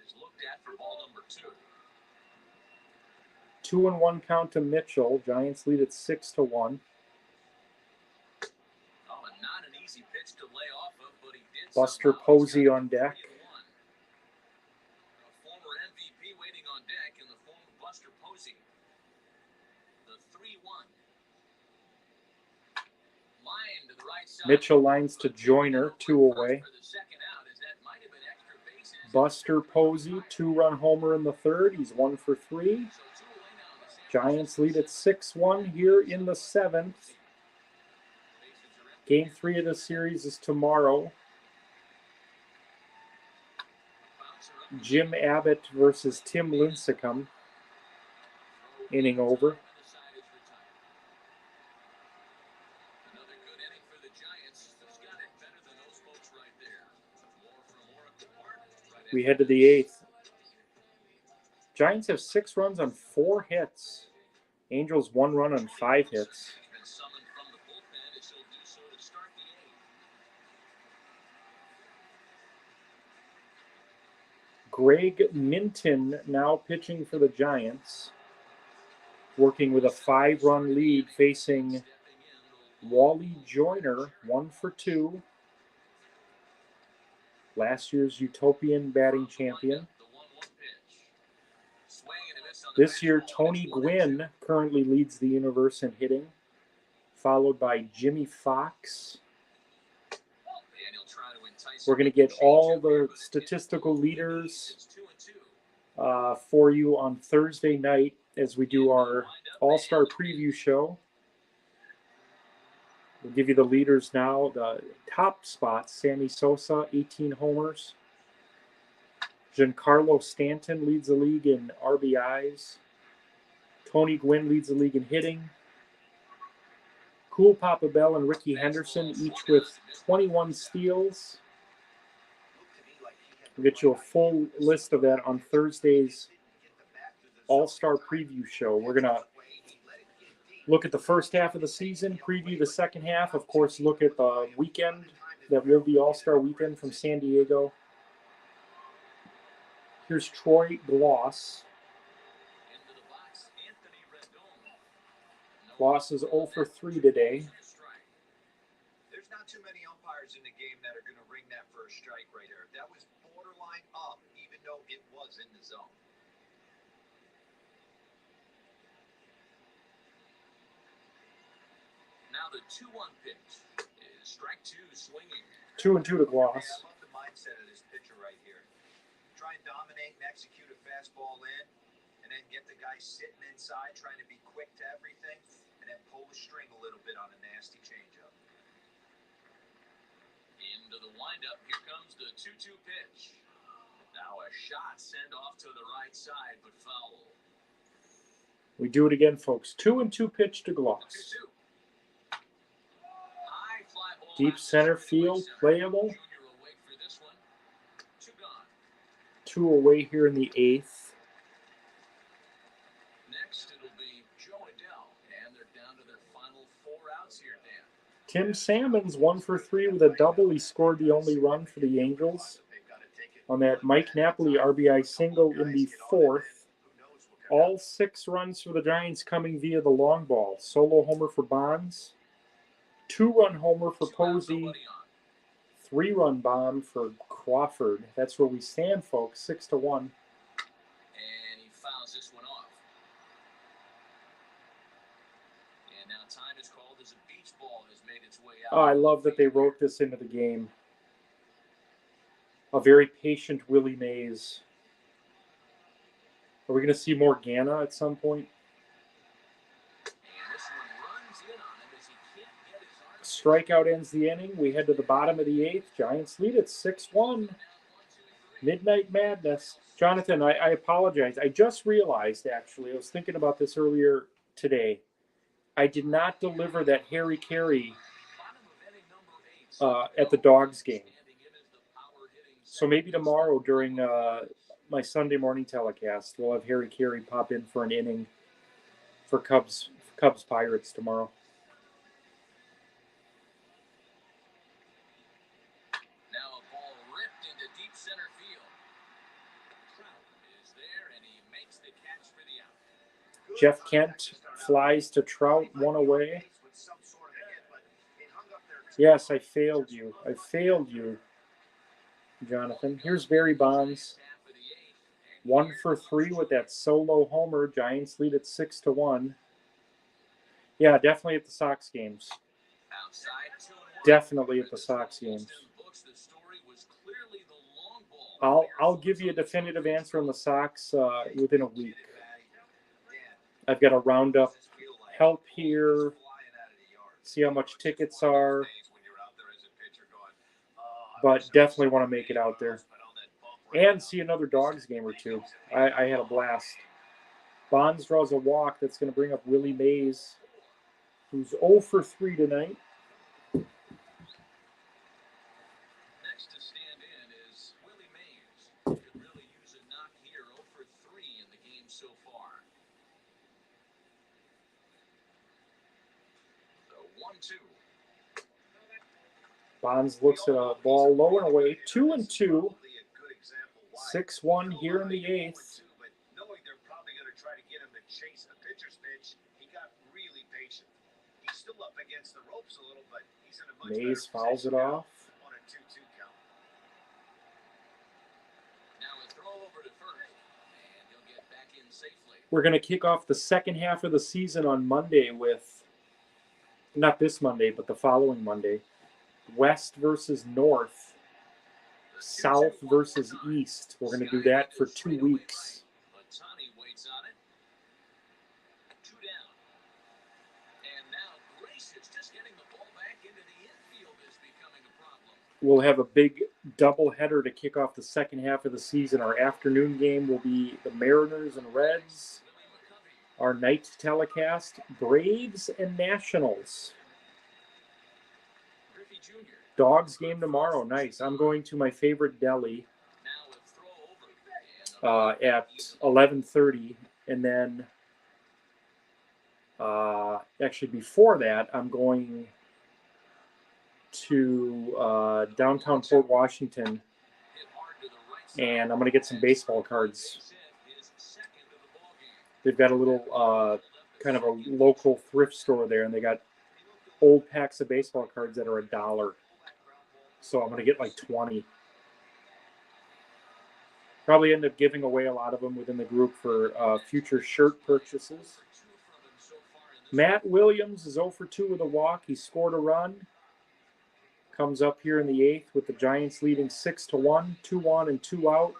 is looked at for ball number 2. 2-1 count to Mitchell. Giants lead at 6-1. Oh, and not an easy pitch to lay off of, but he did. Buster somehow. Posey He's got on deck. 3-1. A former MVP waiting on deck in the form of Buster Posey. The 3-1. Line to the right side. Mitchell lines to Joyner, 2 away. For the second out, as that might have been extra bases. Buster Posey, 2-run homer in the 3rd. He's 1 for 3. So 2 away now in the San Giants lead at 6-1 here in the 7th. Game 3 of the series is tomorrow. Jim Abbott versus Tim Lincecum. Inning over. Another good inning for the Giants. Who's got it better than those folks right there? More from Oracle Park. Right We after head to the 8th. Giants have 6 runs on 4 hits. Angels 1 run on 5 hits. He's been summoned from the bullpen as he'll do so to start the 8th. Greg Minton now pitching for the Giants, working with a 5-run lead, facing Wally Joyner, 1 for 2. Last year's Utopian batting champion. The 1-1 pitch. Swing and a miss on the This year, fastball. Tony It's 1-2. Gwynn currently leads the universe in hitting, followed by Jimmy Fox, And he'll try to entice We're going to him with get the all changeup here, the but it statistical didn't. leaders It's 2-2. for you on Thursday night as we do our All-Star preview show. We'll give you the leaders now. The top spots, Sammy Sosa, 18 homers. Giancarlo Stanton leads the league in RBIs. Tony Gwynn leads the league in hitting. Cool Papa Bell and Ricky Henderson, each with 21 steals. We'll get you a full list of that on Thursday's All-Star preview show. We're going to look at the first half of the season, preview the second half, of course, look at the weekend that will be All-Star weekend from San Diego. Here's Troy Gloss. Gloss is 0 for 3 today. There's not too many umpires in the game that are going to ring that first strike right there. That was borderline up, even though it was in the zone. Now the 2-1 pitch is strike 2 swinging. 2-2 to Hey, Gloss. I love the mindset of this pitcher right here. Try and dominate and execute a fastball in, and then get the guy sitting inside, trying to be quick to everything, and then pull the string a little bit on a nasty changeup. Into the windup, here comes the 2-2 pitch. Now a shot sent off to the right side, but foul. We do it again, folks. 2-2 pitch to Gloss. 2-2. High fly ball Deep out to center straightaway field, center. playable. Junior away for this one. 2 gone. 2 away here in the 8th. Next, it'll be Joe Adele, and they're down to their final 4 outs here, Dan. Tim Salmon's 1 for 3 with a double. He scored the only run for the Angels on that Mike Napoli RBI single in the 4th. All 6 runs for the Giants coming via the long ball. Solo homer for Bonds, 2-run homer for 2 out, Posey, nobody on. 3-run bomb for Crawford. That's where we stand, folks. 6-1. And he fouls this one off. And now time is called as a beach ball has made its way out. Oh, I love that they wrote this into the game. A very patient Willie Mays. Are we going to see Morgana at some point? And this one runs in on him as he can't get his arm. Strikeout ends the inning. We head to the bottom of the 8th. Giants lead at 6-1. Midnight Madness. Jonathan, I apologize. I just realized, actually, I was thinking about this earlier today. I did not deliver that Harry Carey at the Dogs game. So maybe tomorrow during my Sunday morning telecast, we'll have Harry Carey pop in for an inning for Cubs Pirates tomorrow. Now a ball ripped into deep center field. Trout is there, and he makes the catch for the out. Jeff Kent flies to Trout, 1 away. Yes, I failed you. I failed you, Jonathan. Here's Barry Bonds, 1 for 3 with that solo homer. Giants lead at 6-1. Yeah, definitely at the Sox games. Outside, 2-1. Definitely at the Sox games. The story was clearly the long ball. I'll give you a definitive answer on the Sox within a week. I've got to round up help here, see how much tickets are, but definitely want to make it out there. And see another Dogs game or two. I had a blast. Bonds draws a walk that's going to bring up Willie Mays, who's 0 for 3 tonight. Next to stand in is Willie Mays. Could really use a knock here. 0 for 3 in the game so far. The 1-2. Bonds looks at a ball low and away. 2-2. 6-1 here in the 8th. But knowing they're probably going to try to get him to chase the pitcher's pitch, he got really patient. He's still up against the ropes a little, but he's in a much Mays better fouls it position now off. on a 2-2 count. Now a throw over to first, and he'll get back in safely. We're going to kick off the second half of the season on Monday with, not this Monday, but the following Monday, West versus North, South versus East. We're going to do that for 2 weeks. Ohtani waits on it. 2 down. And now Grace is just getting the ball back into the infield is becoming a problem. We'll have a big doubleheader to kick off the second half of the season. Our afternoon game will be the Mariners and Reds. Our night telecast, Braves and Nationals. Griffey Jr. Dogs game tomorrow. Nice. I'm going to my favorite deli Now with throw over. And at 11:30, and then actually before that, I'm going to downtown Port Washington, hit hard to the right side. and I'm going to get some baseball cards. Base hit his second of the ball game. They've got a little kind of a local thrift store there, and they got old packs of baseball cards that are $1. So I'm going to get like 20. Probably end up giving away a lot of them within the group for future shirt purchases. Matt Williams is 0 for 2 with a walk. He scored a run. Comes up here in the 8th with the Giants leading 6-1, 2 on and 2 out.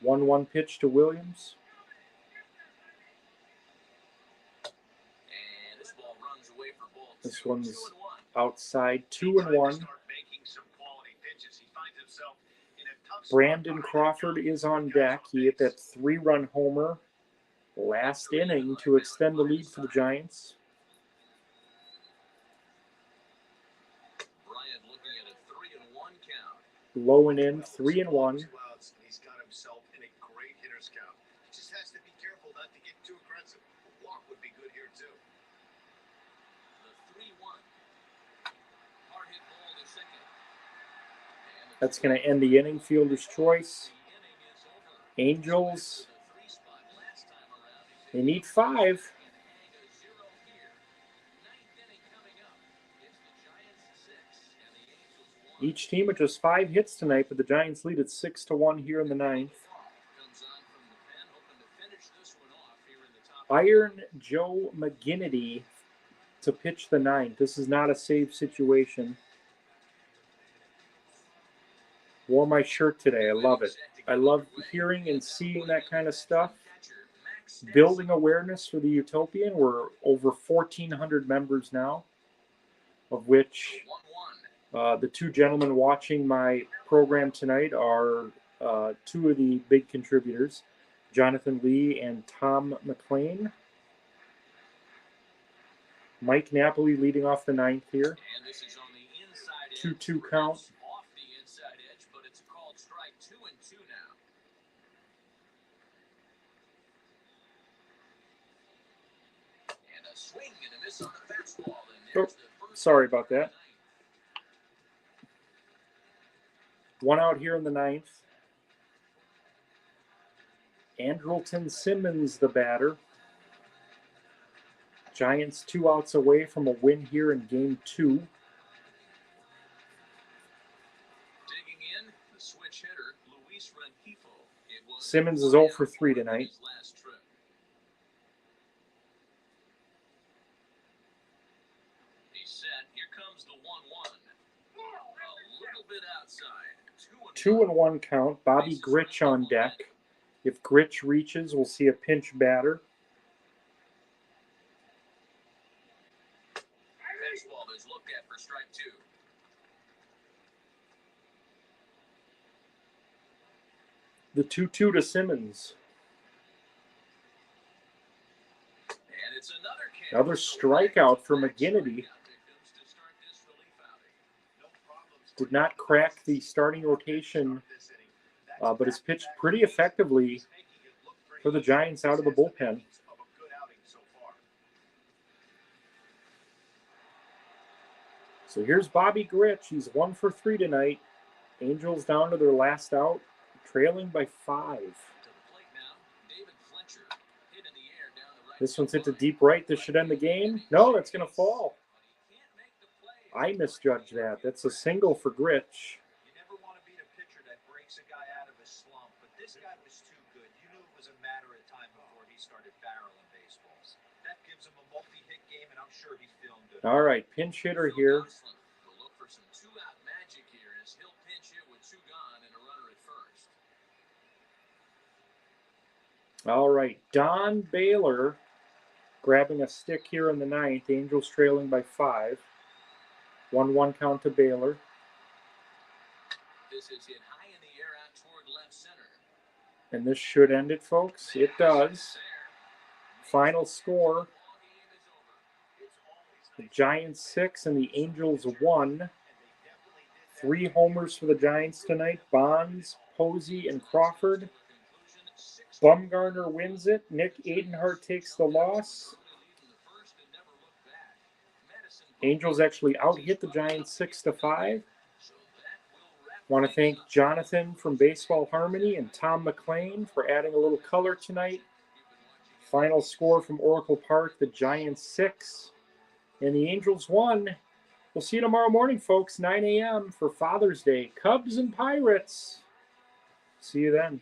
1-1 pitch to Williams. And this ball runs away for ball two. This one's 2-1. outside, He 2-1. start making some quality pitches. He finds himself in a tough spot Brandon behind Crawford the is on guys deck. He hit that base. 3-run homer last inning to extend the lead for the Giants. Bryant looking at a 3-1 count. Low and in, 3-1. Two outs, and he's got himself in a great hitter's count. He just has to be careful not to get too aggressive. A walk would be good here too. The 3-1. Hard hit ball to second. And the That's going to end the inning. Fielder's choice. the inning is over. Angels, The 3 spot last time around. He's they need 5. able to hang a 0 here. 9th inning coming up. It's the Giants 6 and the Angels 1. Each team with just 5 hits tonight, but the Giants lead at 6-1 here in the 9th. Comes on from the pen, hoping to finish this one off here in the top. Iron Joe McGinnity to pitch the 9th. This is not a save situation. Wore my shirt today. I love it. I love hearing and seeing that kind of stuff. Building awareness for the Utopian. We're over 1,400 members now, of which 1-1. the 2 gentlemen watching my program tonight are 2 of the big contributors, Jonathan Lee and Tom McLean. Mike Napoli leading off the 9th here. And this is on the inside 2-2 count. It's off the inside edge, but it's a called strike. 2-2 now. And a swing and a miss on the fastball. And there's the first Sorry about that. ninth. 1 out here in the 9th. Andrelton Simmons, the batter. Giants 2 outs away from a win here in Game 2. Digging in, the switch hitter, Luis Rengifo. It was Simmons is 0 for 3 tonight. his last trip. He's set. Here comes the 1-1. A little bit outside. 2-1 count. Bobby Gritch on deck. If Gritch reaches, we'll see a pinch batter. Fastball is looked at for strike 2. The 2-2 to Simmons. And it's Another strikeout for McGinnity. Did not crack the starting rotation, but has pitched pretty effectively for the Giants out of the bullpen. So here's Bobby Gritch. He's 1 for 3 tonight. Angels down to their last out, trailing by 5. This one's hit to deep right. This should end the game. No, that's going to fall. I misjudged that. That's a single for Gritch. You never want to beat a pitcher that breaks a guy out of his slump, but this guy was too good. You knew it was a matter of time before he started barreling baseballs. That gives him a multi-hit game, and I'm sure he's feeling good. All right, pinch hitter here. Will look for some two-out magic here as he'll pinch hit with two gone and a runner at first. All right, Don Baylor grabbing a stick here in the ninth. Angels trailing by 5. 1-1 count to Baylor. This is hit high in the air out toward left center. And this should end it, folks. It does. Final score, the Giants 6 and the Angels 1. 3 homers for the Giants tonight. Bonds, Posey, and Crawford. Bumgarner wins it. Nick Adenhart takes the loss. Angels actually out-hit the Giants 6-5. Want to thank Jonathan from Baseball Harmony and Tom McLean for adding a little color tonight. Final score from Oracle Park, the Giants 6 and the Angels 1. We'll see you tomorrow morning, folks, 9 a.m. for Father's Day. Cubs and Pirates. See you then.